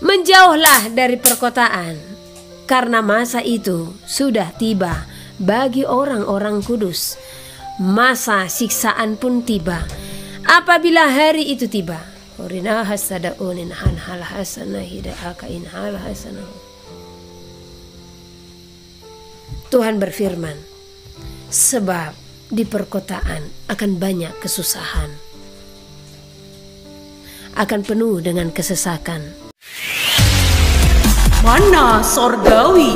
Menjauhlah dari perkotaan, karena masa itu sudah tiba bagi orang-orang kudus. Masa siksaan pun tiba. Apabila hari itu tiba, Tuhan berfirman, sebab di perkotaan akan banyak kesusahan, akan penuh dengan kesesakan. Mana sorgawi.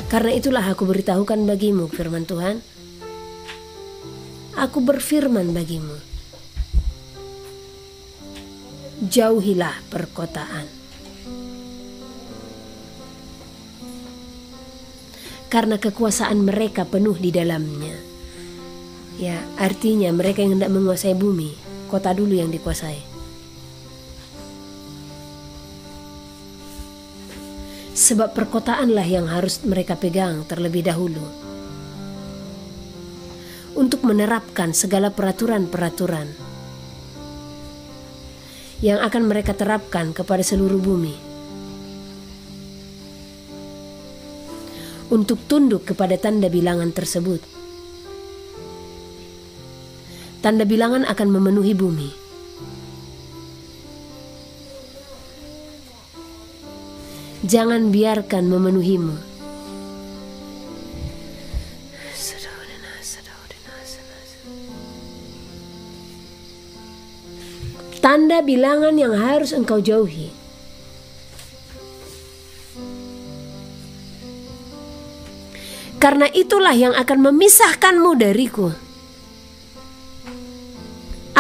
Karena itulah aku beritahukan bagimu firman Tuhan. Aku berfirman bagimu, jauhilah perkotaan. Karena kekuasaan mereka penuh di dalamnya. Ya, artinya mereka yang hendak menguasai bumi, kota dulu yang dikuasai. Sebab perkotaanlah yang harus mereka pegang terlebih dahulu untuk menerapkan segala peraturan-peraturan yang akan mereka terapkan kepada seluruh bumi, untuk tunduk kepada tanda bilangan tersebut. Tanda bilangan akan memenuhi bumi. Jangan biarkan memenuhimu. Tanda bilangan yang harus engkau jauhi. Karena itulah yang akan memisahkanmu dariku.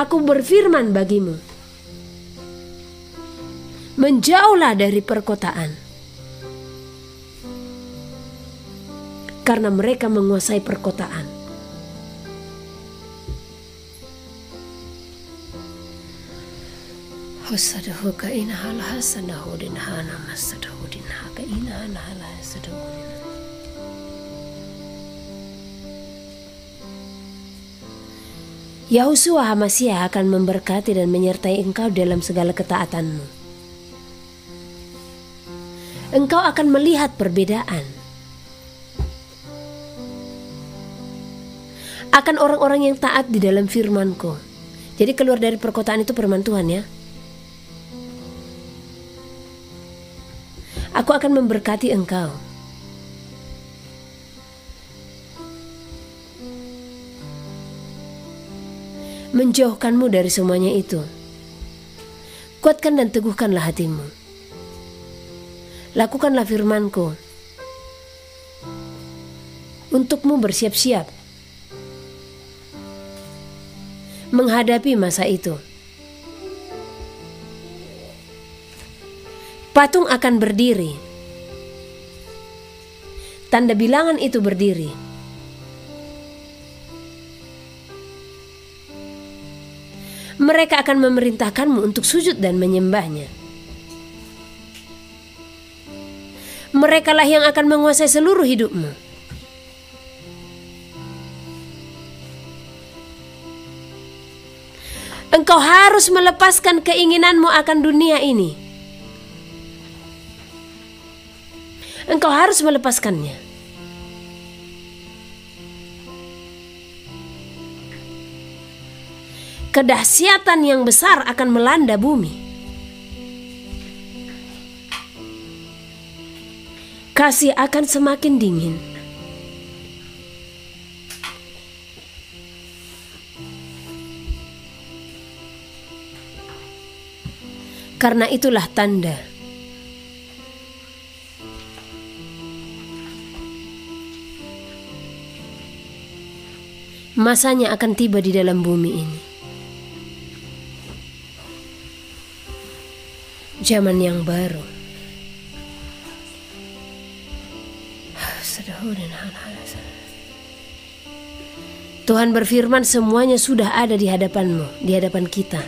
Aku berfirman bagimu, menjauhlah dari perkotaan. Karena mereka menguasai perkotaan. Yahusua Hamasiah akan memberkati dan menyertai engkau dalam segala ketaatanmu. Engkau akan melihat perbedaan. Akan orang-orang yang taat di dalam firman-Ku. Jadi keluar dari perkotaan itu firman Tuhan ya. Aku akan memberkati engkau. Menjauhkanmu dari semuanya itu. Kuatkan dan teguhkanlah hatimu. Lakukanlah firman-Ku. Untukmu bersiap-siap menghadapi masa itu. Patung akan berdiri. Tanda bilangan itu berdiri. Mereka akan memerintahkanmu untuk sujud dan menyembahnya. Merekalah yang akan menguasai seluruh hidupmu. Engkau harus melepaskan keinginanmu akan dunia ini. Engkau harus melepaskannya. Kedahsyatan yang besar akan melanda bumi. Kasih akan semakin dingin. Karena itulah tanda. Masanya akan tiba di dalam bumi ini. Zaman yang baru. Tuhan berfirman, semuanya sudah ada di hadapanmu, di hadapan kita.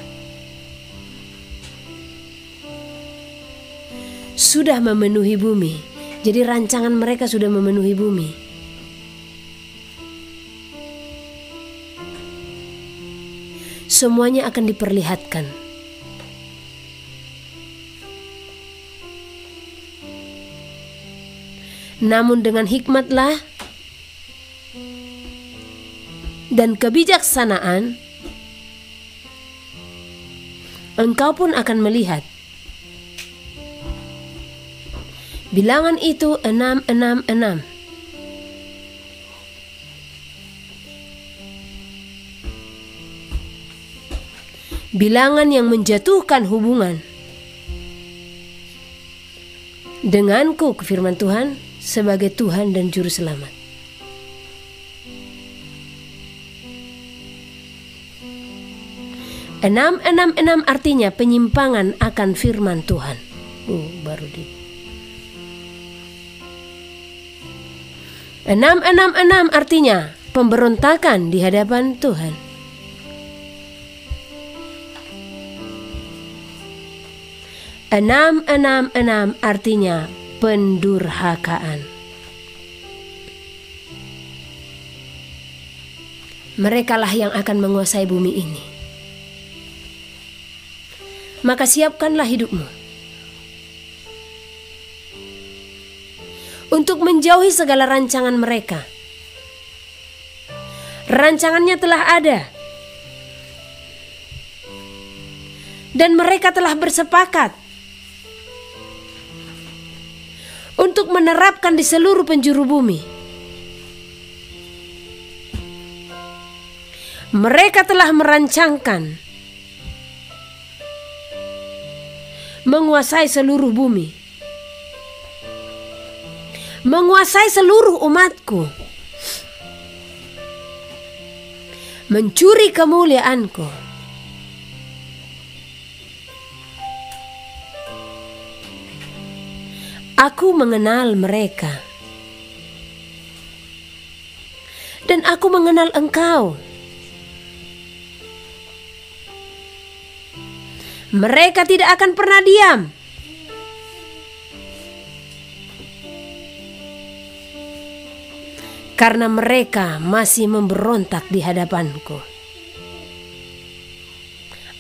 Sudah memenuhi bumi. Jadi rancangan mereka sudah memenuhi bumi. Semuanya akan diperlihatkan. Namun dengan hikmatlah dan kebijaksanaan, engkau pun akan melihat bilangan itu 666. Bilangan yang menjatuhkan hubungan denganku, firman Tuhan, sebagai Tuhan dan Juru Selamat. Enam artinya penyimpangan akan firman Tuhan. Baru di 666 artinya pemberontakan di hadapan Tuhan. 666 artinya pendurhakaan. Merekalah yang akan menguasai bumi ini. Maka siapkanlah hidupmu untuk menjauhi segala rancangan mereka. Rancangannya telah ada, dan mereka telah bersepakat untuk menerapkan di seluruh penjuru bumi. Mereka telah merancangkan menguasai seluruh bumi, menguasai seluruh umatku, mencuri kemuliaanku. Aku mengenal mereka, dan aku mengenal engkau. Mereka tidak akan pernah diam. Karena mereka masih memberontak di hadapanku.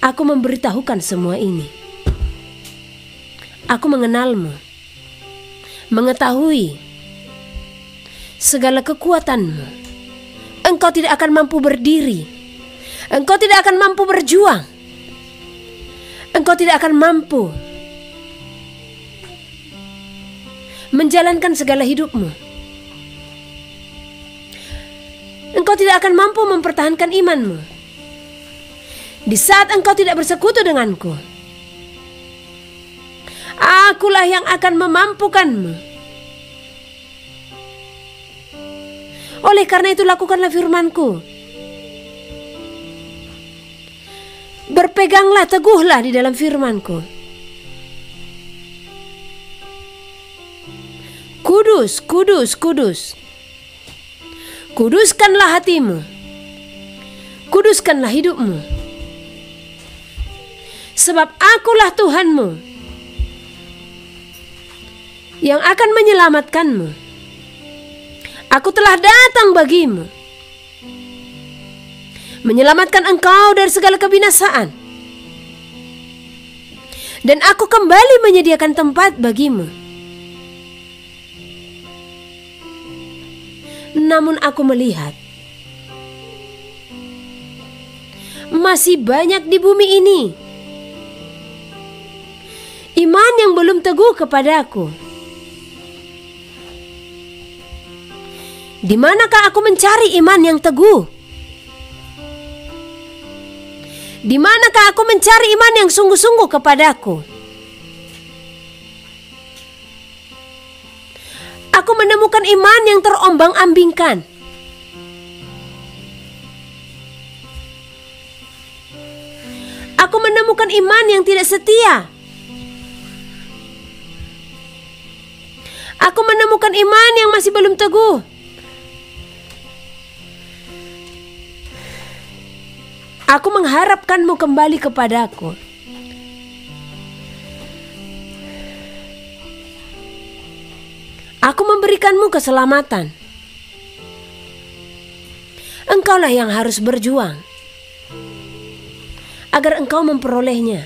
Aku memberitahukan semua ini. Aku mengenalmu, mengetahui segala kekuatanmu. Engkau tidak akan mampu berdiri. Engkau tidak akan mampu berjuang. Engkau tidak akan mampu menjalankan segala hidupmu. Engkau tidak akan mampu mempertahankan imanmu di saat engkau tidak bersekutu denganku. Akulah yang akan memampukanmu. Oleh karena itu lakukanlah firmanku. Berpeganglah teguhlah di dalam firmanku. Kudus, kudus, kudus. Kuduskanlah hatimu. Kuduskanlah hidupmu. Sebab akulah Tuhanmu yang akan menyelamatkanmu. Aku telah datang bagimu, menyelamatkan engkau dari segala kebinasaan. Dan aku kembali menyediakan tempat bagimu. Namun aku melihat masih banyak di bumi ini iman yang belum teguh kepadaku. Di manakah aku mencari iman yang teguh? Di manakah aku mencari iman yang sungguh-sungguh kepadaku? Aku menemukan iman yang terombang-ambingkan. Aku menemukan iman yang tidak setia. Aku menemukan iman yang masih belum teguh. Aku mengharapkanmu kembali kepadaku. Aku memberikanmu keselamatan. Engkaulah yang harus berjuang agar engkau memperolehnya.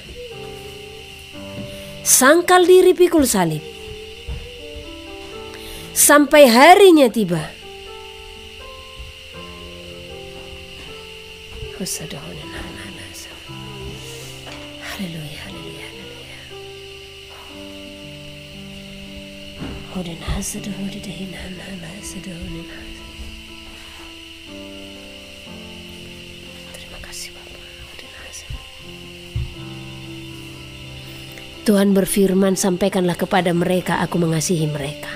Sangkal diri, pikul salib. sampai harinya tiba. Haleluya, haleluya, haleluya. Terima kasih Bapak. Tuhan berfirman, sampaikanlah kepada mereka, aku mengasihi mereka.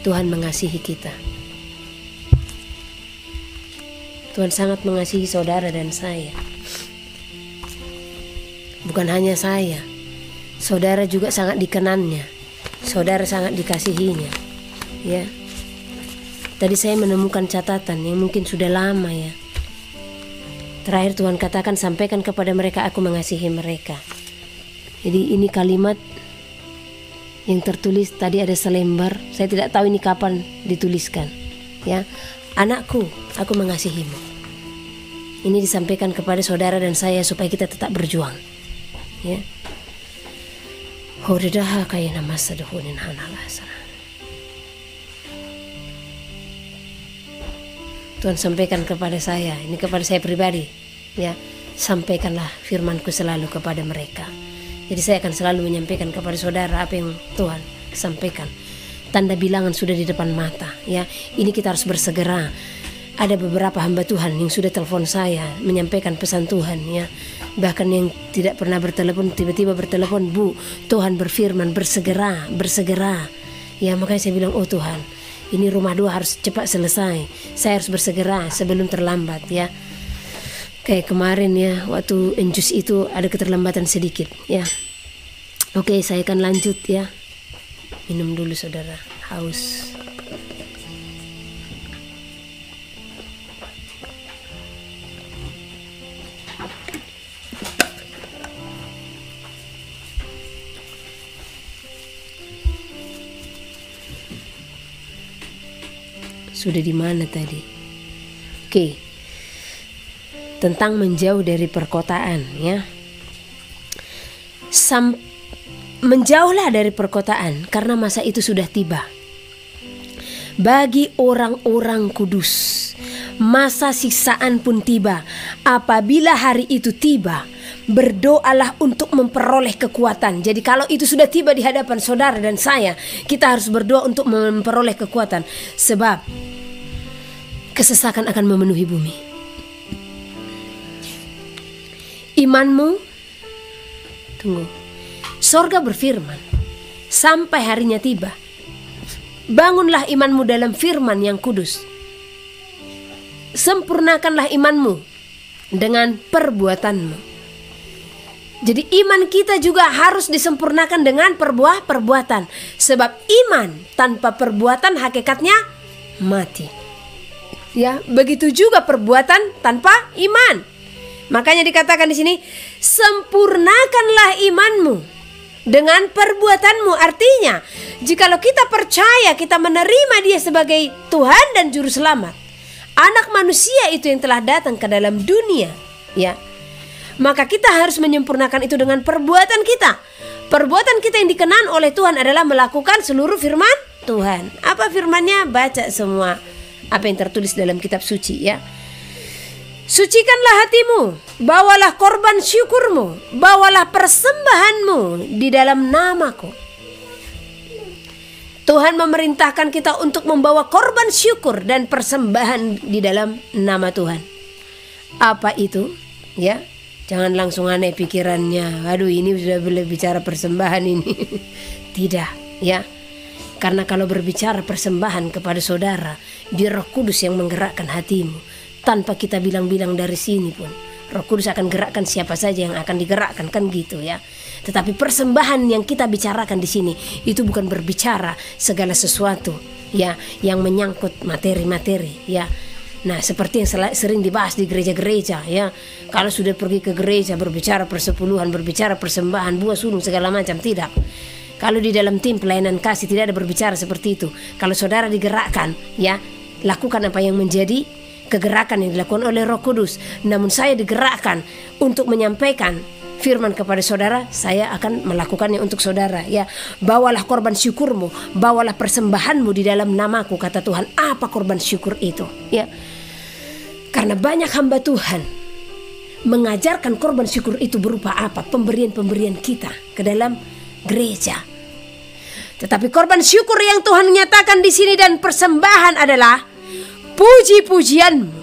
Tuhan mengasihi kita. Tuhan sangat mengasihi saudara dan saya. Bukan hanya saya, saudara juga sangat dikenannya. Saudara sangat dikasihinya. Ya. Tadi saya menemukan catatan yang mungkin sudah lama ya. Terakhir Tuhan katakan, sampaikan kepada mereka, aku mengasihi mereka. Jadi ini kalimat yang tertulis tadi ada selembar. Saya tidak tahu ini kapan dituliskan. Ya, anakku, aku mengasihimu. Ini disampaikan kepada saudara dan saya supaya kita tetap berjuang. Ya. Tuhan sampaikan kepada saya, ini kepada saya pribadi. Ya, sampaikanlah firman-Ku selalu kepada mereka. Jadi saya akan selalu menyampaikan kepada saudara apa yang Tuhan sampaikan. Tanda bilangan sudah di depan mata. Ya, ini kita harus bersegera. Ada beberapa hamba Tuhan yang sudah telepon saya menyampaikan pesan Tuhan. Ya, bahkan yang tidak pernah bertelepon tiba-tiba bertelepon, Bu, Tuhan berfirman bersegera, bersegera. Ya, makanya saya bilang, oh Tuhan, ini rumah 2 harus cepat selesai. Saya harus bersegera sebelum terlambat. Ya. Kayak kemarin ya, waktu enjus itu ada keterlambatan sedikit ya. Oke, saya akan lanjut ya. Minum dulu saudara, haus. Sudah di mana tadi? Oke. Tentang menjauh dari perkotaan ya. Menjauhlah dari perkotaan karena masa itu sudah tiba. Bagi orang-orang kudus, masa siksaan pun tiba. Apabila hari itu tiba, berdoalah untuk memperoleh kekuatan. Jadi kalau itu sudah tiba di hadapan saudara dan saya, kita harus berdoa untuk memperoleh kekuatan. Sebab kesesakan akan memenuhi bumi. Imanmu, tunggu, sorga berfirman, sampai harinya tiba. Bangunlah imanmu dalam firman yang kudus. Sempurnakanlah imanmu dengan perbuatanmu. Jadi iman kita juga harus disempurnakan dengan perbuatan. Sebab iman tanpa perbuatan hakikatnya mati. Ya, begitu juga perbuatan tanpa iman. Makanya dikatakan di sini, sempurnakanlah imanmu dengan perbuatanmu. Artinya, jikalau kita percaya, kita menerima Dia sebagai Tuhan dan Juru Selamat, Anak manusia itu yang telah datang ke dalam dunia, ya, maka kita harus menyempurnakan itu dengan perbuatan kita. Perbuatan kita yang dikenan oleh Tuhan adalah melakukan seluruh firman Tuhan. Apa firmannya? Baca semua apa yang tertulis dalam kitab suci, ya. Sucikanlah hatimu, bawalah korban syukurmu, bawalah persembahanmu di dalam namaku. Tuhan memerintahkan kita untuk membawa korban syukur dan persembahan di dalam nama Tuhan. Apa itu? Ya, jangan langsung aneh pikirannya. Aduh, ini sudah boleh bicara persembahan ini. Tidak, ya. Karena kalau berbicara persembahan kepada saudara, Dia Roh Kudus yang menggerakkan hatimu. Tanpa kita bilang-bilang dari sini pun, Roh Kudus akan gerakkan siapa saja yang akan digerakkan, kan gitu ya. Tetapi persembahan yang kita bicarakan di sini itu bukan berbicara segala sesuatu ya yang menyangkut materi-materi ya. Nah, seperti yang sering dibahas di gereja-gereja ya. Kalau sudah pergi ke gereja berbicara persepuluhan, berbicara persembahan, buah sulung segala macam, tidak. Kalau di dalam tim pelayanan kasih tidak ada berbicara seperti itu. Kalau saudara digerakkan ya, lakukan apa yang menjadi kegerakan yang dilakukan oleh Roh Kudus. Namun saya digerakkan untuk menyampaikan firman kepada saudara, saya akan melakukannya untuk saudara. Ya, bawalah korban syukurmu, bawalah persembahanmu di dalam namaku, kata Tuhan. Apa korban syukur itu? Ya, karena banyak hamba Tuhan mengajarkan korban syukur itu berupa apa? Pemberian-pemberian kita ke dalam gereja. Tetapi korban syukur yang Tuhan nyatakan di sini dan persembahan adalah puji-pujianmu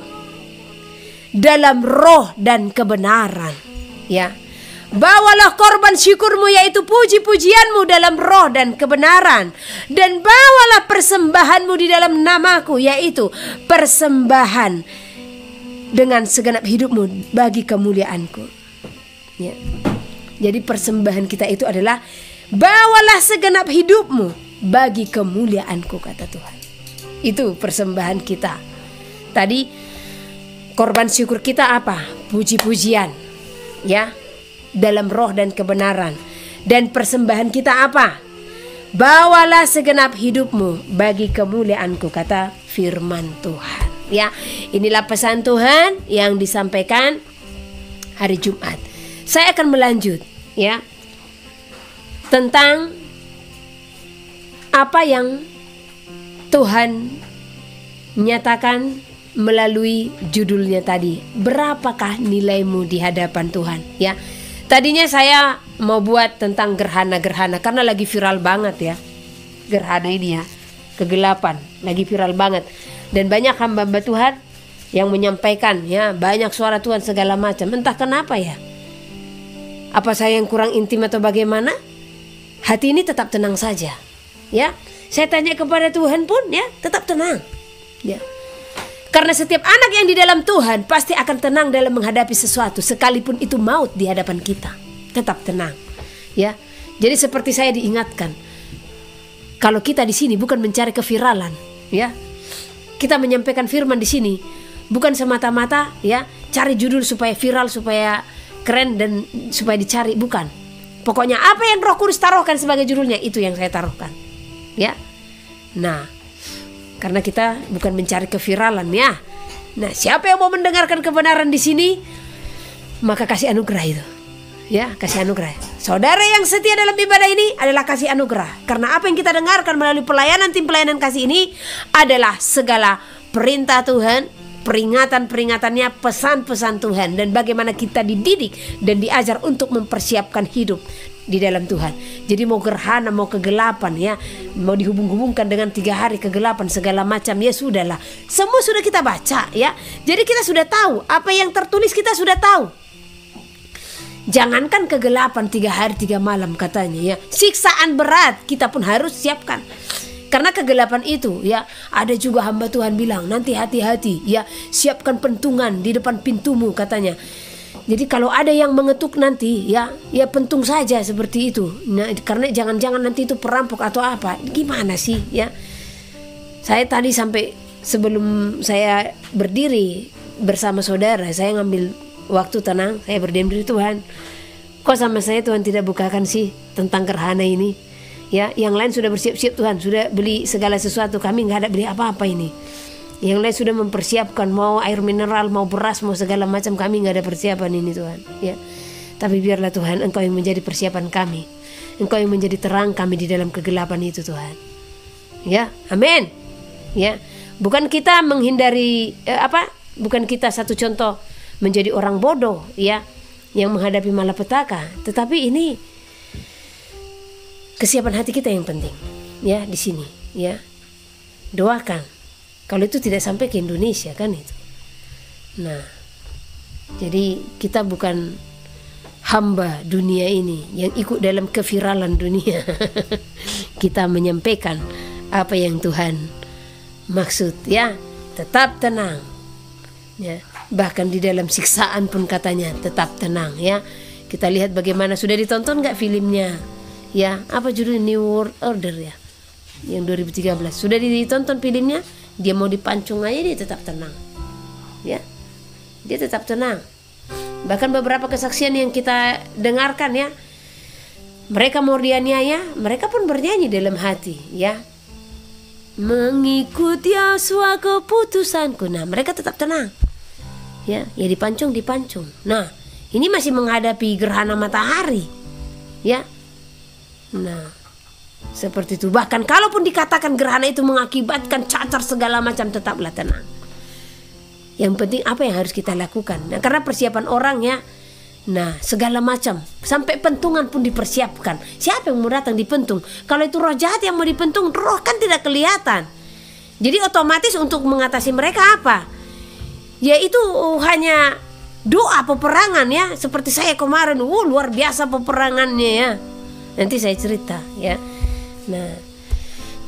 dalam roh dan kebenaran. Ya, bawalah korban syukurmu, yaitu puji-pujianmu dalam roh dan kebenaran, dan bawalah persembahanmu di dalam namaku, yaitu persembahan dengan segenap hidupmu bagi kemuliaanku. Ya. Jadi persembahan kita itu adalah bawalah segenap hidupmu bagi kemuliaanku, kata Tuhan. Itu persembahan kita. Tadi korban syukur kita apa? Puji-pujian, ya, dalam roh dan kebenaran. Dan persembahan kita apa? Bawalah segenap hidupmu bagi kemuliaanku, kata firman Tuhan. Ya, inilah pesan Tuhan yang disampaikan hari Jumat. Saya akan melanjut, ya, tentang apa yang Tuhan nyatakan melalui judulnya tadi. Berapakah nilaimu di hadapan Tuhan? Ya, tadinya saya mau buat tentang gerhana-gerhana karena lagi viral banget, ya, gerhana ini, ya, kegelapan lagi viral banget, dan banyak hamba-hamba Tuhan yang menyampaikan, ya, banyak suara Tuhan segala macam. Entah kenapa, ya, apa saya yang kurang intim atau bagaimana? Hati ini tetap tenang saja, ya. Saya tanya kepada Tuhan pun, ya, tetap tenang, ya. Karena setiap anak yang di dalam Tuhan pasti akan tenang dalam menghadapi sesuatu, sekalipun itu maut di hadapan kita. Tetap tenang, ya. Jadi seperti saya diingatkan, kalau kita di sini bukan mencari keviralan, ya. Kita menyampaikan firman di sini bukan semata-mata, ya, cari judul supaya viral, supaya keren dan supaya dicari, bukan. Pokoknya apa yang Roh Kudus taruhkan sebagai judulnya, itu yang saya taruhkan, ya. Nah, karena kita bukan mencari keviralan, ya. Nah, siapa yang mau mendengarkan kebenaran di sini, maka kasih anugerah itu, ya, kasih anugerah. Saudara yang setia dalam ibadah ini adalah kasih anugerah. Karena apa yang kita dengarkan melalui pelayanan tim pelayanan kasih ini adalah segala perintah Tuhan, peringatan-peringatannya, pesan-pesan Tuhan, dan bagaimana kita dididik dan diajar untuk mempersiapkan hidup di dalam Tuhan. Jadi mau gerhana, mau kegelapan, ya, mau dihubung-hubungkan dengan 3 hari kegelapan segala macam, ya sudahlah, semua sudah kita baca, ya. Jadi kita sudah tahu apa yang tertulis, kita sudah tahu. Jangankan kegelapan 3 hari 3 malam katanya, ya, siksaan berat kita pun harus siapkan. Karena kegelapan itu, ya, ada juga hamba Tuhan bilang, nanti hati-hati, ya, siapkan pentungan di depan pintumu, katanya. Jadi kalau ada yang mengetuk nanti, ya pentung saja seperti itu. Nah, karena jangan-jangan nanti itu perampok atau apa. Gimana sih, ya? Saya tadi sampai sebelum saya berdiri bersama saudara, saya ngambil waktu tenang, saya berdiam diri, Tuhan, kok sama saya Tuhan tidak bukakan sih tentang gerhana ini? Ya, yang lain sudah bersiap-siap, Tuhan, sudah beli segala sesuatu, kami nggak ada beli apa-apa ini. Yang lain sudah mempersiapkan, mau air mineral, mau beras, mau segala macam, kami nggak ada persiapan ini, Tuhan, ya. Tapi biarlah Tuhan, Engkau yang menjadi persiapan kami, Engkau yang menjadi terang kami di dalam kegelapan itu, Tuhan, ya, amin, ya. Bukan kita menghindari bukan kita, satu contoh, menjadi orang bodoh, ya, yang menghadapi malapetaka, tetapi ini kesiapan hati kita yang penting, ya, di sini, ya. Doakan kalau itu tidak sampai ke Indonesia, kan itu. Nah, jadi kita bukan hamba dunia ini yang ikut dalam keviralan dunia. Kita menyampaikan apa yang Tuhan maksud, ya. Tetap tenang, ya. Bahkan di dalam siksaan pun katanya tetap tenang, ya. Kita lihat bagaimana, sudah ditonton nggak filmnya? Ya, apa judulnya? New World Order, ya, yang 2013. Sudah ditonton filmnya? Dia mau dipancung aja dia tetap tenang, ya, dia tetap tenang. Bahkan beberapa kesaksian yang kita dengarkan, ya, mereka mau dianiaya, mereka pun bernyanyi dalam hati, ya, mengikuti Yosua keputusanku. Nah, mereka tetap tenang, ya, ya, dipancung. Nah, Ini masih menghadapi gerhana matahari, ya. Nah, seperti itu. Bahkan kalaupun dikatakan gerhana itu mengakibatkan cacar segala macam, tetaplah tenang. Yang penting apa yang harus kita lakukan. Nah, karena persiapan orang ya. Nah, segala macam, sampai pentungan pun dipersiapkan. Siapa yang mau datang dipentung? Kalau itu roh jahat yang mau dipentung, roh kan tidak kelihatan. Jadi otomatis untuk mengatasi mereka apa? Yaitu hanya doa peperangan ya. Seperti saya kemarin, luar biasa peperangannya ya. Nanti saya cerita ya. Nah,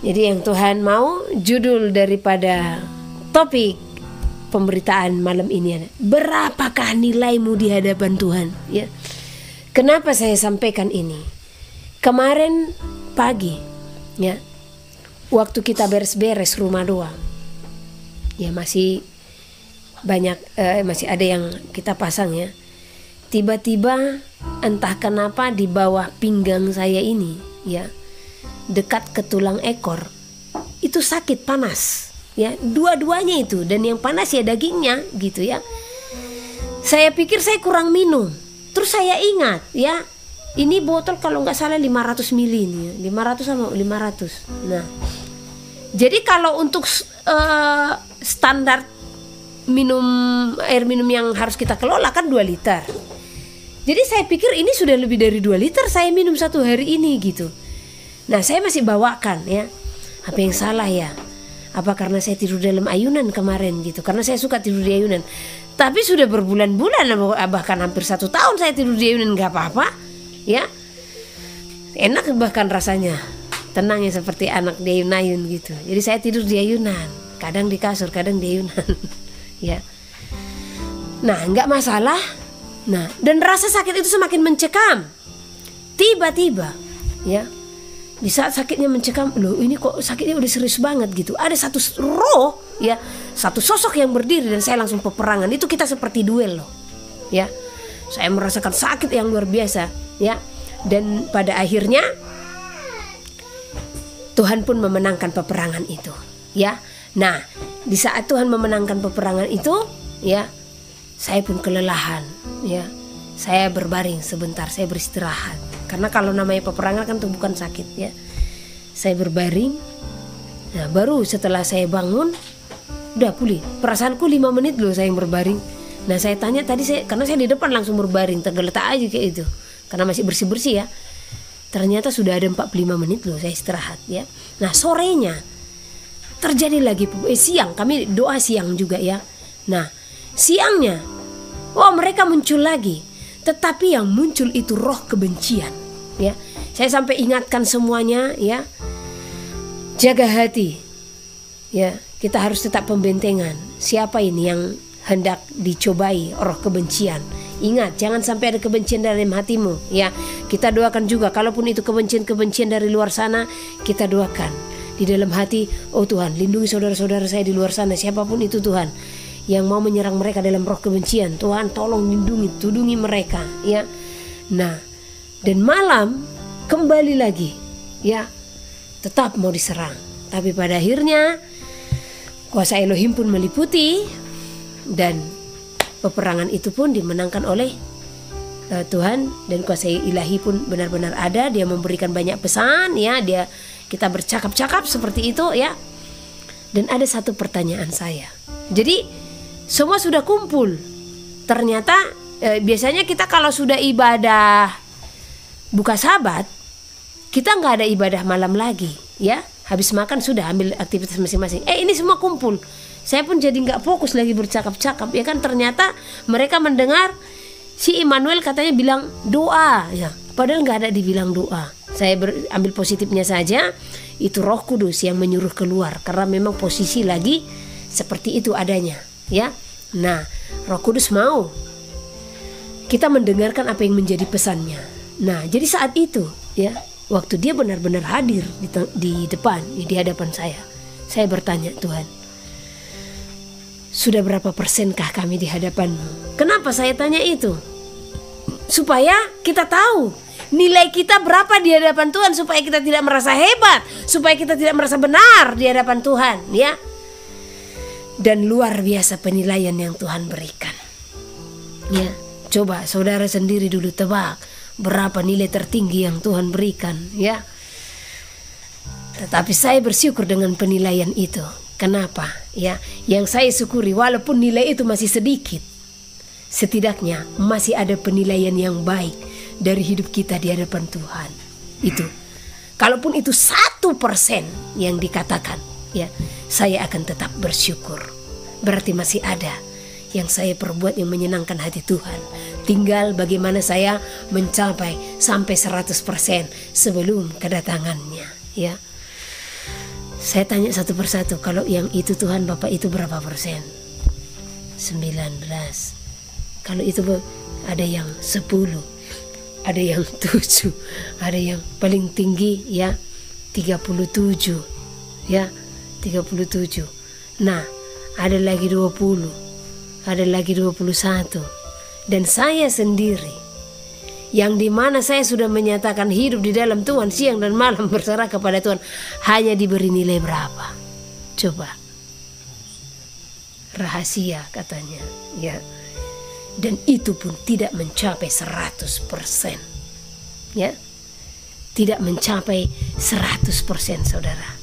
jadi yang Tuhan mau, judul daripada topik pemberitaan malam ini, berapakah nilaimu di hadapan Tuhan ya. Kenapa saya sampaikan ini? Kemarin pagi ya, waktu kita beres-beres rumah doa ya, masih banyak masih ada yang kita pasang ya. Tiba-tiba entah kenapa di bawah pinggang saya ini ya, dekat ke tulang ekor itu sakit, panas ya, dua-duanya itu. Dan yang panas ya dagingnya gitu ya. Saya pikir saya kurang minum. Terus saya ingat ya, ini botol kalau nggak salah 500 ml ini, 500 sama 500. Nah, jadi kalau untuk standar air minum yang harus kita kelola kan 2 liter. Jadi saya pikir ini sudah lebih dari 2 liter saya minum satu hari ini gitu. Nah, saya masih bawakan ya. Apa yang salah ya? Apa karena saya tidur dalam ayunan kemarin gitu? Karena saya suka tidur di ayunan. Tapi sudah berbulan-bulan, bahkan hampir 1 tahun saya tidur di ayunan, nggak apa-apa ya. Enak bahkan rasanya, tenang ya, seperti anak di ayun-ayun gitu. Jadi saya tidur di ayunan, kadang di kasur, kadang di ayunan ya. Nah, nggak masalah. Nah, dan rasa sakit itu semakin mencekam. Tiba-tiba ya, di saat sakitnya mencekam, loh ini kok sakitnya udah serius banget gitu. Ada satu roh ya, satu sosok yang berdiri, dan saya langsung peperangan. Itu kita seperti duel loh ya. Saya merasakan sakit yang luar biasa ya. Dan pada akhirnya Tuhan pun memenangkan peperangan itu ya. Nah, di saat Tuhan memenangkan peperangan itu ya, saya pun kelelahan ya. Saya berbaring sebentar, saya beristirahat. Karena kalau namanya peperangan kan itu bukan sakit ya. Saya berbaring. Nah, baru setelah saya bangun udah pulih. Perasaanku 5 menit loh saya yang berbaring. Nah, saya tanya tadi, karena saya di depan langsung berbaring, tergeletak aja kayak itu. Karena masih bersih-bersih ya. Ternyata sudah ada 45 menit loh saya istirahat ya. Nah, sorenya terjadi lagi siang, kami doa siang juga ya. Nah, siangnya mereka muncul lagi. Tetapi yang muncul itu roh kebencian ya. Saya sampai ingatkan semuanya ya. Jaga hati ya. Kita harus tetap pembentengan. Siapa ini yang hendak dicobai roh kebencian? Ingat, jangan sampai ada kebencian dalam hatimu ya. Kita doakan juga, kalaupun itu kebencian dari luar sana, kita doakan di dalam hati. Oh Tuhan, lindungi saudara-saudara saya di luar sana, siapapun itu Tuhan, yang mau menyerang mereka dalam roh kebencian. Tuhan tolong lindungi, tudungi mereka ya. Nah, dan malam kembali lagi ya, tetap mau diserang. Tapi pada akhirnya kuasa Elohim pun meliputi, dan peperangan itu pun dimenangkan oleh Tuhan. Dan kuasa ilahi pun benar-benar ada. Dia memberikan banyak pesan ya. Kita bercakap-cakap seperti itu ya. Dan ada satu pertanyaan saya. Jadi semua sudah kumpul. Ternyata biasanya kita kalau sudah ibadah buka Sabat, kita nggak ada ibadah malam lagi ya. Habis makan sudah ambil aktivitas masing-masing. Ini semua kumpul. Saya pun jadi nggak fokus lagi bercakap-cakap ya kan. Ternyata mereka mendengar si Immanuel katanya bilang doa ya. Padahal nggak ada dibilang doa. Saya ambil positifnya saja. Itu Roh Kudus yang menyuruh keluar, karena memang posisi lagi seperti itu adanya ya. Nah, Roh Kudus mau kita mendengarkan apa yang menjadi pesannya. Nah, jadi saat itu ya, waktu dia benar-benar hadir di depan, di hadapan saya bertanya, Tuhan, sudah berapa persenkah kami di hadapan-Mu? Kenapa saya tanya itu? Supaya kita tahu nilai kita berapa di hadapan Tuhan, supaya kita tidak merasa hebat, supaya kita tidak merasa benar di hadapan Tuhan ya. Dan luar biasa penilaian yang Tuhan berikan ya. Coba saudara sendiri dulu tebak berapa nilai tertinggi yang Tuhan berikan, ya. Tetapi saya bersyukur dengan penilaian itu. Kenapa? Ya, yang saya syukuri walaupun nilai itu masih sedikit, setidaknya masih ada penilaian yang baik dari hidup kita di hadapan Tuhan. Itu, kalaupun itu 1% yang dikatakan, ya, saya akan tetap bersyukur. Berarti masih ada yang saya perbuat yang menyenangkan hati Tuhan. Tinggal bagaimana saya mencapai sampai 100% sebelum kedatangannya, ya. Saya tanya satu persatu, kalau yang itu Tuhan Bapak itu berapa persen? 19. Kalau itu ada yang 10, ada yang 7, ada yang paling tinggi ya 37, ya 37. Nah, ada lagi 20, ada lagi 21. Dan saya sendiri, yang dimana saya sudah menyatakan hidup di dalam Tuhan siang dan malam berserah kepada Tuhan, hanya diberi nilai berapa? Coba. Rahasia katanya, ya. Dan itu pun tidak mencapai 100%. Ya. Tidak mencapai 100%, saudara.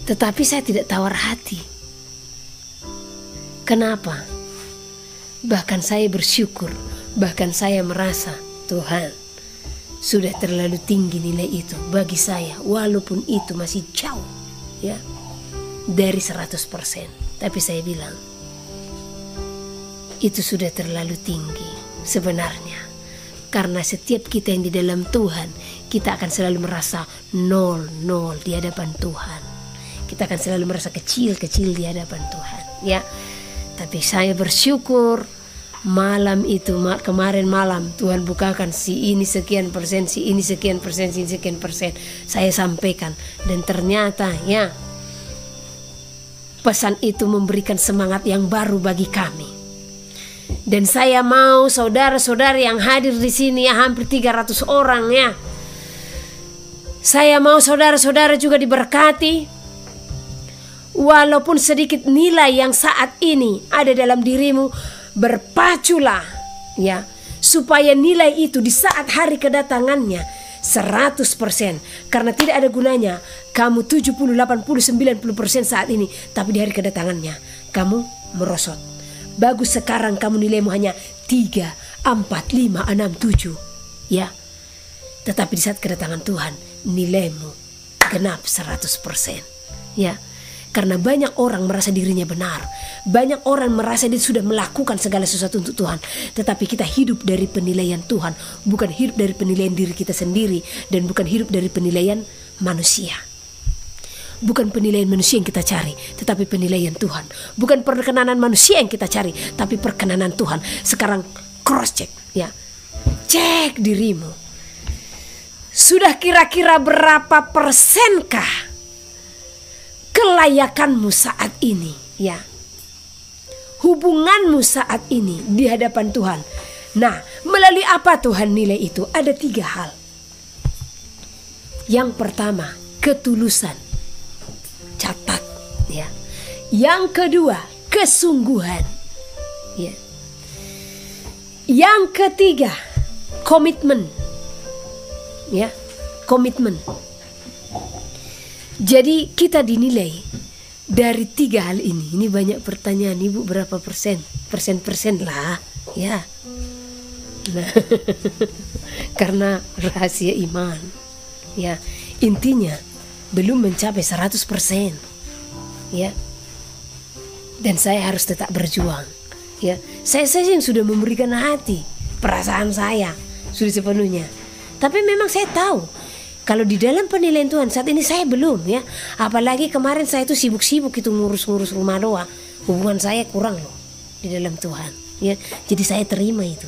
Tetapi saya tidak tawar hati. Kenapa? Bahkan saya bersyukur, bahkan saya merasa Tuhan sudah terlalu tinggi nilai itu bagi saya, walaupun itu masih jauh ya dari 100%. Tapi saya bilang itu sudah terlalu tinggi sebenarnya, karena setiap kita yang di dalam Tuhan, kita akan selalu merasa nol di hadapan Tuhan. Kita akan selalu merasa kecil di hadapan Tuhan, ya. Tapi saya bersyukur malam itu, kemarin malam Tuhan bukakan si ini sekian persen, si ini sekian persen, si ini sekian persen. Saya sampaikan dan ternyata ya pesan itu memberikan semangat yang baru bagi kami. Dan saya mau saudara-saudara yang hadir di sini ya hampir 300 orang ya. Saya mau saudara-saudara juga diberkati. Walaupun sedikit nilai yang saat ini ada dalam dirimu, berpaculah ya, supaya nilai itu di saat hari kedatangannya 100%. Karena tidak ada gunanya kamu 70, 80, 90% saat ini, tapi di hari kedatangannya kamu merosot. Bagus sekarang kamu nilaimu hanya 3, 4, 5, 6, 7 ya. Tetapi di saat kedatangan Tuhan nilaimu genap 100% ya. Karena banyak orang merasa dirinya benar, banyak orang merasa dia sudah melakukan segala sesuatu untuk Tuhan. Tetapi kita hidup dari penilaian Tuhan, bukan hidup dari penilaian diri kita sendiri, dan bukan hidup dari penilaian manusia. Bukan penilaian manusia yang kita cari, tetapi penilaian Tuhan. Bukan perkenanan manusia yang kita cari, tapi perkenanan Tuhan. Sekarang cross check ya, cek dirimu. Sudah kira-kira berapa persenkah kelayakanmu saat ini ya, hubunganmu saat ini di hadapan Tuhan? Nah, melalui apa Tuhan nilai itu? Ada 3 hal. Yang pertama, ketulusan, catat ya. Yang kedua, kesungguhan ya. Yang ketiga, komitmen ya, komitmen. Jadi kita dinilai dari 3 hal ini. Ini banyak pertanyaan, Ibu berapa persen? Persen lah ya. Nah, karena rahasia iman ya, intinya belum mencapai 100% ya. Dan saya harus tetap berjuang ya. Saya yang sudah memberikan hati, perasaan saya sudah sepenuhnya. Tapi memang saya tahu kalau di dalam penilaian Tuhan saat ini saya belum ya. Apalagi kemarin saya itu sibuk-sibuk itu ngurus-ngurus rumah doa. Hubungan saya kurang loh di dalam Tuhan ya. Jadi saya terima itu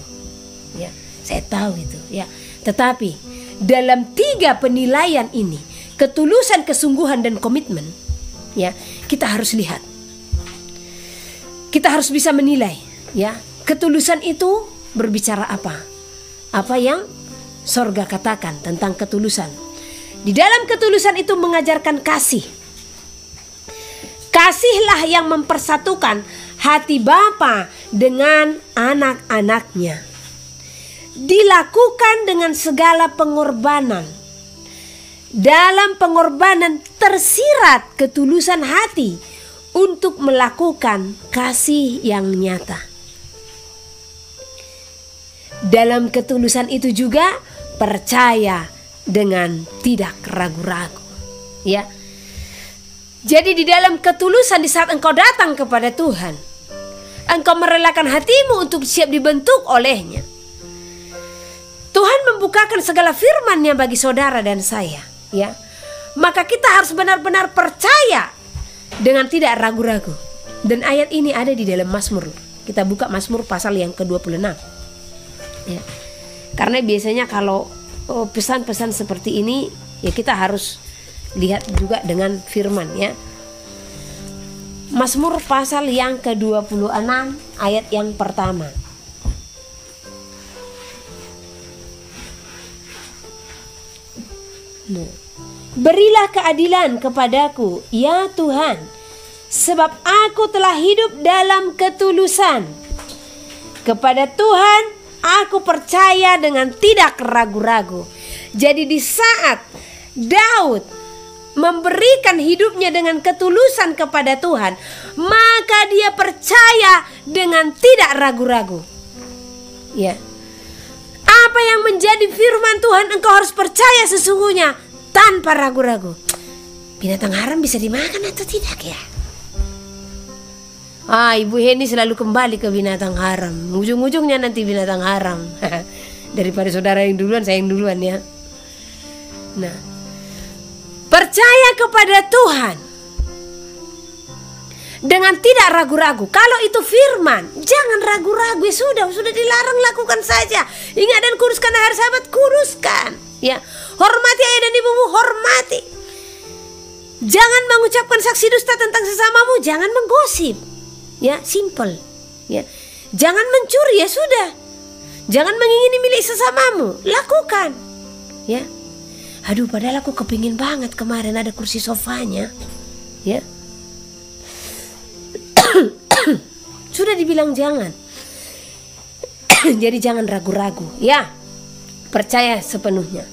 ya. Saya tahu itu ya. Tetapi dalam 3 penilaian ini, ketulusan, kesungguhan, dan komitmen ya, kita harus lihat. Kita harus bisa menilai ya. Ketulusan itu berbicara apa? Apa yang sorga katakan tentang ketulusan. Di dalam ketulusan itu mengajarkan kasih Kasihlah yang mempersatukan hati Bapa dengan anak-anaknya. Dilakukan dengan segala pengorbanan. Dalam pengorbanan tersirat ketulusan hati untuk melakukan kasih yang nyata. Dalam ketulusan itu juga percaya dengan tidak ragu-ragu. Ya. Jadi di dalam ketulusan di saat engkau datang kepada Tuhan, engkau merelakan hatimu untuk siap dibentuk olehnya. Tuhan membukakan segala firman-Nya bagi saudara dan saya, ya. Maka kita harus benar-benar percaya dengan tidak ragu-ragu. Dan ayat ini ada di dalam Mazmur. Kita buka Mazmur pasal yang ke-26. Ya. Karena biasanya kalau pesan-pesan seperti ini, ya kita harus lihat juga dengan firman, ya. Mazmur pasal yang ke-26 ayat yang pertama. Berilah keadilan kepadaku, ya Tuhan, sebab aku telah hidup dalam ketulusan. Kepada Tuhan aku percaya dengan tidak ragu-ragu. Jadi di saat Daud memberikan hidupnya dengan ketulusan kepada Tuhan, maka dia percaya dengan tidak ragu-ragu. Ya. Apa yang menjadi firman Tuhan engkau harus percaya sesungguhnya tanpa ragu-ragu. Binatang haram bisa dimakan atau tidak ya? Ibu Heni selalu kembali ke binatang haram. Ujung-ujungnya nanti binatang haram. Daripada saudara yang duluan, saya yang duluan, ya. Nah, percaya kepada Tuhan dengan tidak ragu-ragu. Kalau itu firman, jangan ragu-ragu. Ya sudah dilarang, lakukan saja. Ingat dan kuduskan hari Sabat, kuduskan. Ya, hormati ayah dan ibumu, hormati. Jangan mengucapkan saksi dusta tentang sesamamu, jangan menggosip. Ya, simple. Ya, jangan mencuri, ya sudah. Jangan mengingini milik sesamamu, lakukan. Ya. Aduh, padahal aku kepingin banget kemarin ada kursi sofanya. Ya. Sudah dibilang jangan. Jadi jangan ragu-ragu, ya. Percaya sepenuhnya.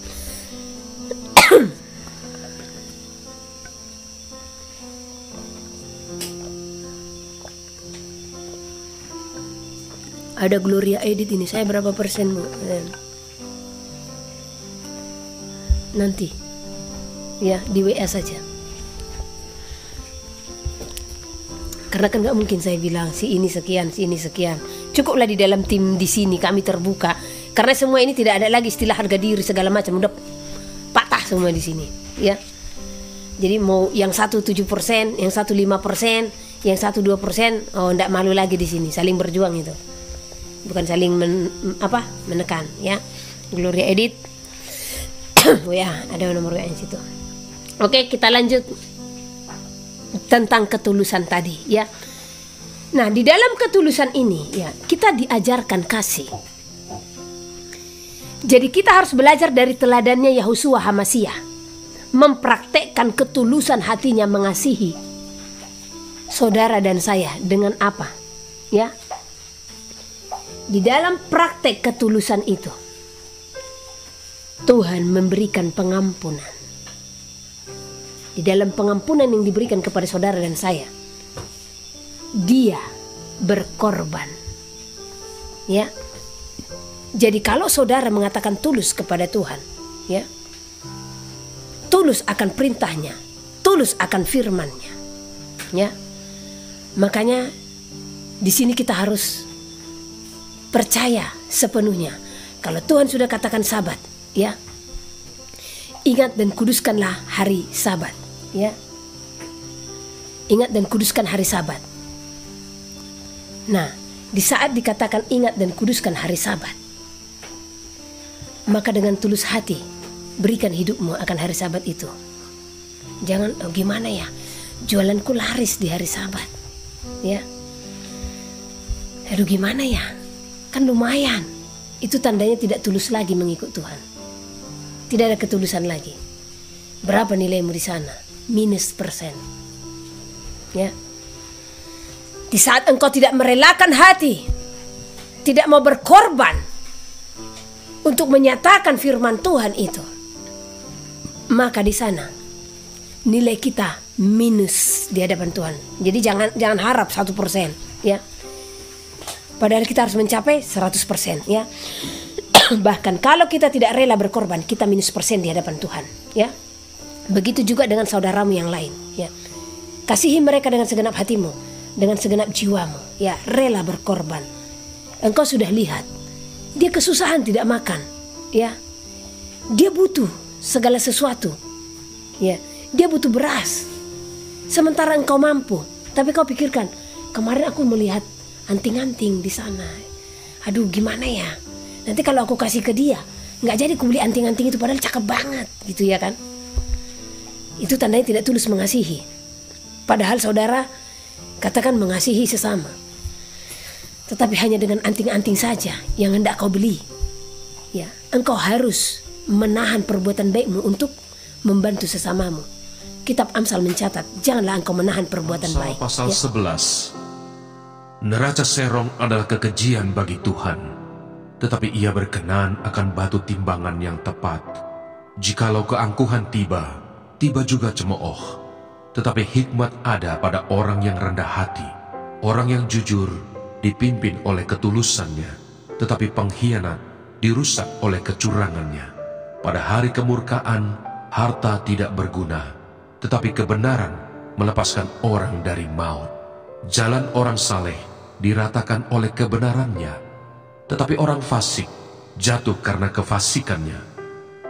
Ada Gloria edit ini, saya berapa persen, Bu? Nanti ya di WA saja, karena kan gak mungkin saya bilang si ini sekian, si ini sekian. Cukuplah di dalam tim di sini kami terbuka, karena semua ini tidak ada lagi istilah harga diri segala macam, udah patah semua di sini, ya. Jadi mau yang 1 7%, yang 1 5%, yang 1 2%, oh ndak malu lagi di sini, saling berjuang itu, bukan saling menekan, ya. Gloria edit. Oh ya, ada nomor WA di situ. Oke, kita lanjut tentang ketulusan tadi, ya. Nah, di dalam ketulusan ini, ya, kita diajarkan kasih. Jadi kita harus belajar dari teladannya Yahosua Hamasia, mempraktekkan ketulusan hatinya mengasihi saudara dan saya dengan apa? Ya. Di dalam praktek ketulusan itu, Tuhan memberikan pengampunan. Di dalam pengampunan yang diberikan kepada saudara dan saya, Dia berkorban. Ya. Jadi kalau saudara mengatakan tulus kepada Tuhan, ya, tulus akan perintahnya, tulus akan firman-Nya, ya. Makanya di sini kita harus percaya sepenuhnya. Kalau Tuhan sudah katakan Sabat, ya, ingat dan kuduskanlah hari Sabat, ya. Ingat dan kuduskan hari Sabat. Nah, di saat dikatakan ingat dan kuduskan hari Sabat, maka dengan tulus hati berikan hidupmu akan hari Sabat itu. Jangan, oh gimana ya, jualanku laris di hari Sabat, ya. Aduh gimana ya, kan lumayan. Itu tandanya tidak tulus lagi mengikut Tuhan. Tidak ada ketulusan lagi. Berapa nilaimu di sana? -%. Ya. Di saat engkau tidak merelakan hati, tidak mau berkorban untuk menyatakan firman Tuhan itu, maka di sana nilai kita minus di hadapan Tuhan. Jadi jangan harap 100%, ya. Padahal kita harus mencapai 100%, ya. Bahkan kalau kita tidak rela berkorban, kita minus persen di hadapan Tuhan, ya. Begitu juga dengan saudaramu yang lain, ya. Kasihi mereka dengan segenap hatimu, dengan segenap jiwamu, ya. Rela berkorban. Engkau sudah lihat, dia kesusahan tidak makan, ya. Dia butuh segala sesuatu, ya. Dia butuh beras. Sementara engkau mampu, tapi kau pikirkan, kemarin aku melihat anting-anting di sana. Aduh, gimana ya? Nanti kalau aku kasih ke dia, nggak jadi aku beli anting-anting itu, padahal cakep banget, gitu ya kan? Itu tandanya tidak tulus mengasihi. Padahal saudara katakan mengasihi sesama, tetapi hanya dengan anting-anting saja yang hendak kau beli. Ya, engkau harus menahan perbuatan baikmu untuk membantu sesamamu. Kitab Amsal mencatat, janganlah engkau menahan perbuatan Amsal baik. pasal Ya. 11. Neraca serong adalah kekejian bagi Tuhan, tetapi ia berkenan akan batu timbangan yang tepat. Jikalau keangkuhan tiba, tiba juga cemooh. Tetapi hikmat ada pada orang yang rendah hati. Orang yang jujur dipimpin oleh ketulusannya, tetapi pengkhianat dirusak oleh kecurangannya. Pada hari kemurkaan, harta tidak berguna, tetapi kebenaran melepaskan orang dari maut. Jalan orang saleh diratakan oleh kebenarannya, tetapi orang fasik jatuh karena kefasikannya.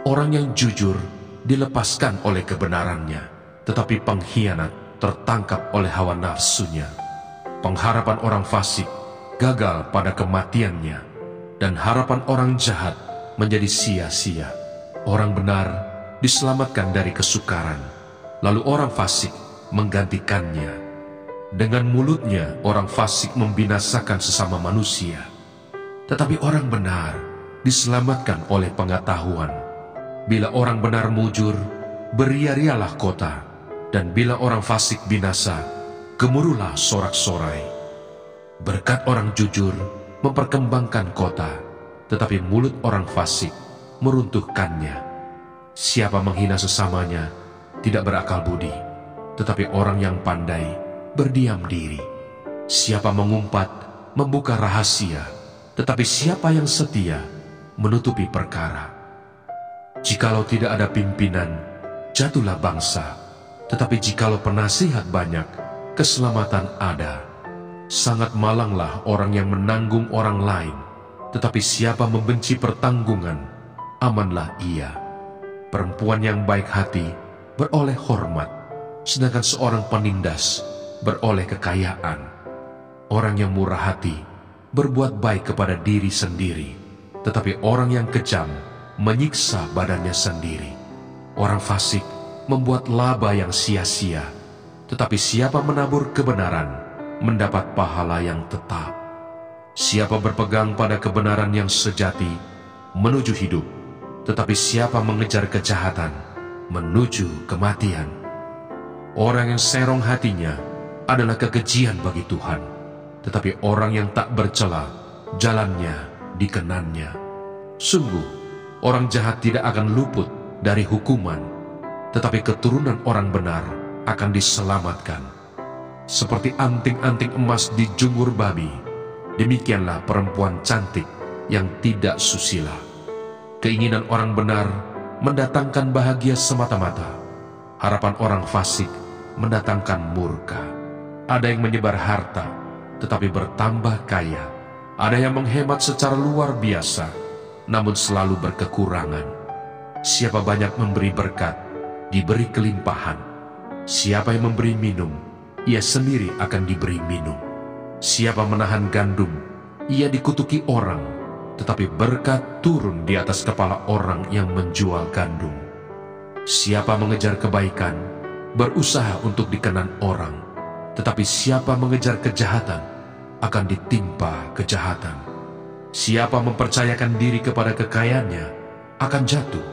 Orang yang jujur dilepaskan oleh kebenarannya, tetapi pengkhianat tertangkap oleh hawa nafsunya. Pengharapan orang fasik gagal pada kematiannya, dan harapan orang jahat menjadi sia-sia. Orang benar diselamatkan dari kesukaran, lalu orang fasik menggantikannya. Dengan mulutnya orang fasik membinasakan sesama manusia, tetapi orang benar diselamatkan oleh pengetahuan. Bila orang benar mujur, beria-rialah kota, dan bila orang fasik binasa, gemuruhlah sorak-sorai. Berkat orang jujur memperkembangkan kota, tetapi mulut orang fasik meruntuhkannya. Siapa menghina sesamanya tidak berakal budi, tetapi orang yang pandai berdiam diri. Siapa mengumpat membuka rahasia, tetapi siapa yang setia menutupi perkara. Jikalau tidak ada pimpinan, jatuhlah bangsa, tetapi jikalau penasihat banyak, keselamatan ada. Sangat malanglah orang yang menanggung orang lain, tetapi siapa membenci pertanggungan, amanlah ia. Perempuan yang baik hati beroleh hormat, sedangkan seorang penindas beroleh kekayaan. Orang yang murah hati berbuat baik kepada diri sendiri, tetapi orang yang kejam menyiksa badannya sendiri. Orang fasik membuat laba yang sia-sia, tetapi siapa menabur kebenaran mendapat pahala yang tetap. Siapa berpegang pada kebenaran yang sejati menuju hidup, tetapi siapa mengejar kejahatan menuju kematian. Orang yang serong hatinya adalah kekejian bagi Tuhan, tetapi orang yang tak bercela, jalannya dikenannya. Sungguh, orang jahat tidak akan luput dari hukuman, tetapi keturunan orang benar akan diselamatkan. Seperti anting-anting emas dijungur babi, demikianlah perempuan cantik yang tidak susila. Keinginan orang benar mendatangkan bahagia semata-mata, harapan orang fasik mendatangkan murka. Ada yang menyebar harta, tetapi bertambah kaya. Ada yang menghemat secara luar biasa, namun selalu berkekurangan. Siapa banyak memberi berkat, diberi kelimpahan. Siapa yang memberi minum, ia sendiri akan diberi minum. Siapa menahan gandum, ia dikutuki orang, tetapi berkat turun di atas kepala orang yang menjual gandum. Siapa mengejar kebaikan, berusaha untuk dikenan orang, tetapi siapa mengejar kejahatan, akan ditimpa kejahatan. Siapa mempercayakan diri kepada kekayaannya, akan jatuh,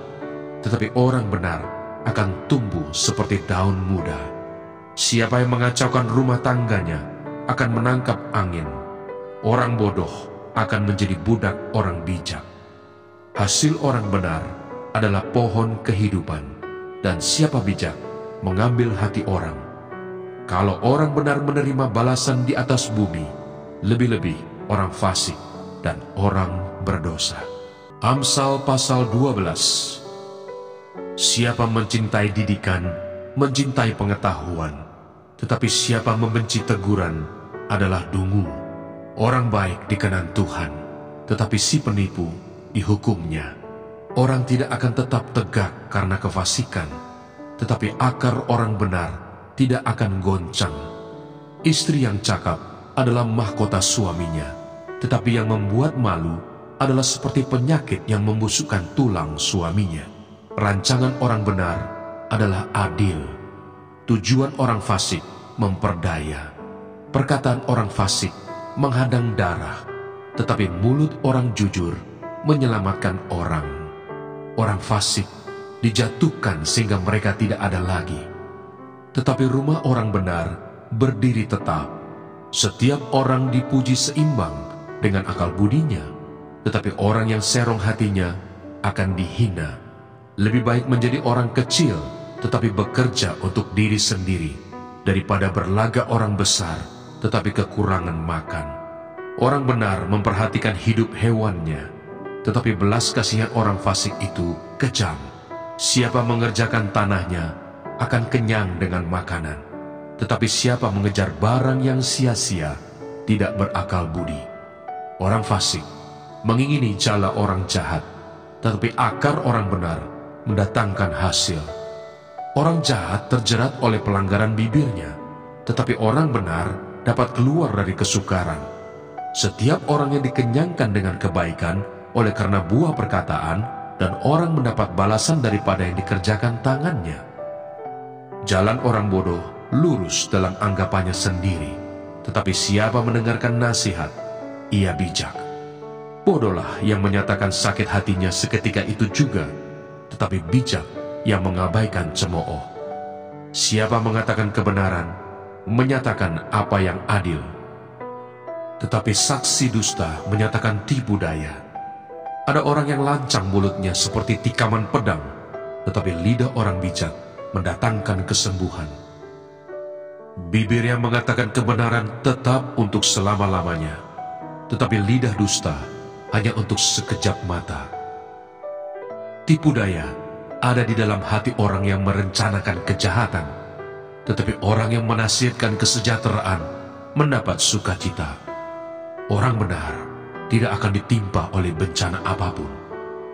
tetapi orang benar akan tumbuh seperti daun muda. Siapa yang mengacaukan rumah tangganya akan menangkap angin. Orang bodoh akan menjadi budak orang bijak. Hasil orang benar adalah pohon kehidupan, dan siapa bijak mengambil hati orang. Kalau orang benar menerima balasan di atas bumi, lebih-lebih orang fasik dan orang berdosa. Amsal pasal 12. Siapa mencintai didikan, mencintai pengetahuan, tetapi siapa membenci teguran adalah dungu. Orang baik dikenan Tuhan, tetapi si penipu dihukumnya. Orang tidak akan tetap tegak karena kefasikan, tetapi akar orang benar tidak akan goncang. Istri yang cakap adalah mahkota suaminya, tetapi yang membuat malu adalah seperti penyakit yang membusukkan tulang suaminya. Rancangan orang benar adalah adil, tujuan orang fasik memperdaya. Perkataan orang fasik menghadang darah, tetapi mulut orang jujur menyelamatkan orang. Orang fasik dijatuhkan sehingga mereka tidak ada lagi, tetapi rumah orang benar berdiri tetap. Setiap orang dipuji seimbang dengan akal budinya, tetapi orang yang serong hatinya akan dihina. Lebih baik menjadi orang kecil tetapi bekerja untuk diri sendiri, daripada berlagak orang besar tetapi kekurangan makan. Orang benar memperhatikan hidup hewannya, tetapi belas kasihan orang fasik itu kejam. Siapa mengerjakan tanahnya akan kenyang dengan makanan, tetapi siapa mengejar barang yang sia-sia tidak berakal budi. Orang fasik mengingini jala orang jahat, tetapi akar orang benar mendatangkan hasil. Orang jahat terjerat oleh pelanggaran bibirnya, tetapi orang benar dapat keluar dari kesukaran. Setiap orang yang dikenyangkan dengan kebaikan oleh karena buah perkataan, dan orang mendapat balasan daripada yang dikerjakan tangannya. Jalan orang bodoh lurus dalam anggapannya sendiri, tetapi siapa mendengarkan nasihat, ia bijak. Bodohlah yang menyatakan sakit hatinya seketika itu juga, tetapi bijak yang mengabaikan cemooh. Siapa mengatakan kebenaran, menyatakan apa yang adil, tetapi saksi dusta menyatakan tipu daya. Ada orang yang lancang mulutnya seperti tikaman pedang, tetapi lidah orang bijak mendatangkan kesembuhan. Bibir yang mengatakan kebenaran tetap untuk selama-lamanya, tetapi lidah dusta hanya untuk sekejap mata. Tipu daya ada di dalam hati orang yang merencanakan kejahatan, tetapi orang yang menasihatkan kesejahteraan mendapat sukacita. Orang benar tidak akan ditimpa oleh bencana apapun,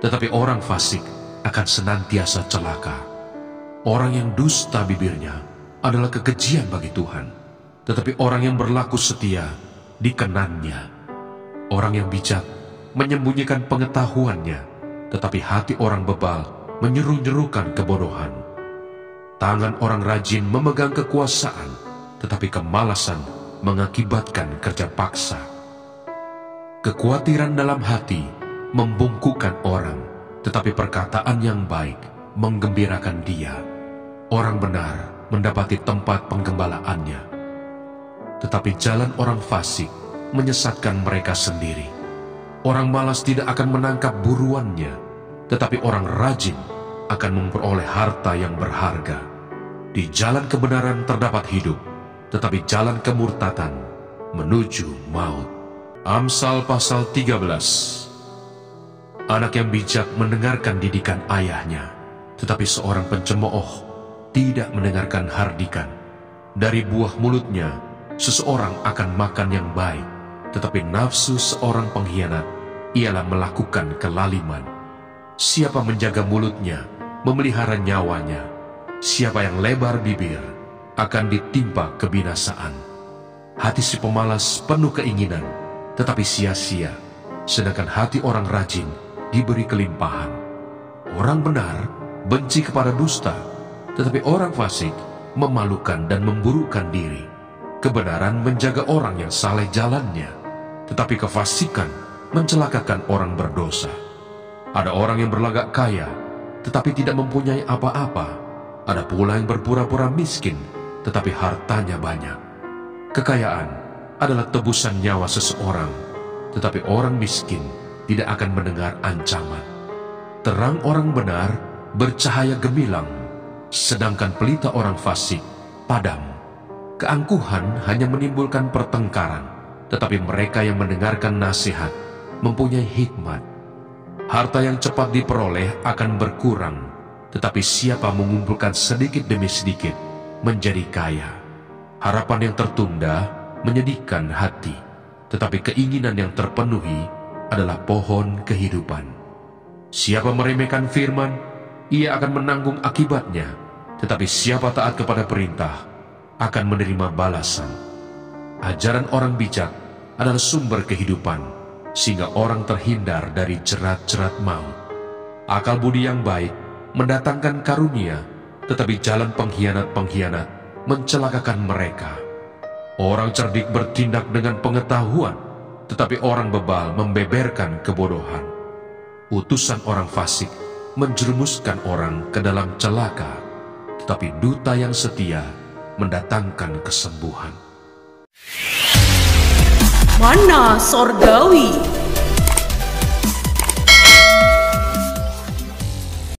tetapi orang fasik akan senantiasa celaka. Orang yang dusta bibirnya adalah kekejian bagi Tuhan, tetapi orang yang berlaku setia dikenannya. Orang yang bijak menyembunyikan pengetahuannya, tetapi hati orang bebal menyeru-nyerukan kebodohan. Tangan orang rajin memegang kekuasaan, tetapi kemalasan mengakibatkan kerja paksa. Kekhawatiran dalam hati membungkukkan orang, tetapi perkataan yang baik menggembirakan dia. Orang benar mendapati tempat penggembalaannya, tetapi jalan orang fasik menyesatkan mereka sendiri. Orang malas tidak akan menangkap buruannya, tetapi orang rajin akan memperoleh harta yang berharga. Di jalan kebenaran terdapat hidup, tetapi jalan kemurtatan menuju maut. Amsal pasal 13. Anak yang bijak mendengarkan didikan ayahnya, tetapi seorang pencemooh tidak mendengarkan hardikan. Dari buah mulutnya seseorang akan makan yang baik, tetapi nafsu seorang pengkhianat ialah melakukan kelaliman. Siapa menjaga mulutnya memelihara nyawanya. Siapa yang lebar bibir akan ditimpa kebinasaan. Hati si pemalas penuh keinginan, tetapi sia-sia, sedangkan hati orang rajin diberi kelimpahan. Orang benar benci kepada dusta, tetapi orang fasik memalukan dan memburukkan diri. Kebenaran menjaga orang yang saleh jalannya, tetapi kefasikan mencelakakan orang berdosa. Ada orang yang berlagak kaya, tetapi tidak mempunyai apa-apa. Ada pula yang berpura-pura miskin, tetapi hartanya banyak. Kekayaan adalah tebusan nyawa seseorang, tetapi orang miskin tidak akan mendengar ancaman. Terang orang benar bercahaya gemilang, sedangkan pelita orang fasik padam. Keangkuhan hanya menimbulkan pertengkaran, tetapi mereka yang mendengarkan nasihat mempunyai hikmat. Harta yang cepat diperoleh akan berkurang, tetapi siapa mengumpulkan sedikit demi sedikit menjadi kaya. Harapan yang tertunda menyedihkan hati, tetapi keinginan yang terpenuhi adalah pohon kehidupan. Siapa meremehkan firman, ia akan menanggung akibatnya, tetapi siapa taat kepada perintah akan menerima balasan. Ajaran orang bijak adalah sumber kehidupan, sehingga orang terhindar dari jerat-jerat maut. Akal budi yang baik mendatangkan karunia, tetapi jalan pengkhianat-pengkhianat mencelakakan mereka. Orang cerdik bertindak dengan pengetahuan, tetapi orang bebal membeberkan kebodohan. Utusan orang fasik menjerumuskan orang ke dalam celaka, tetapi duta yang setia mendatangkan kesembuhan. Mana Sorgawi.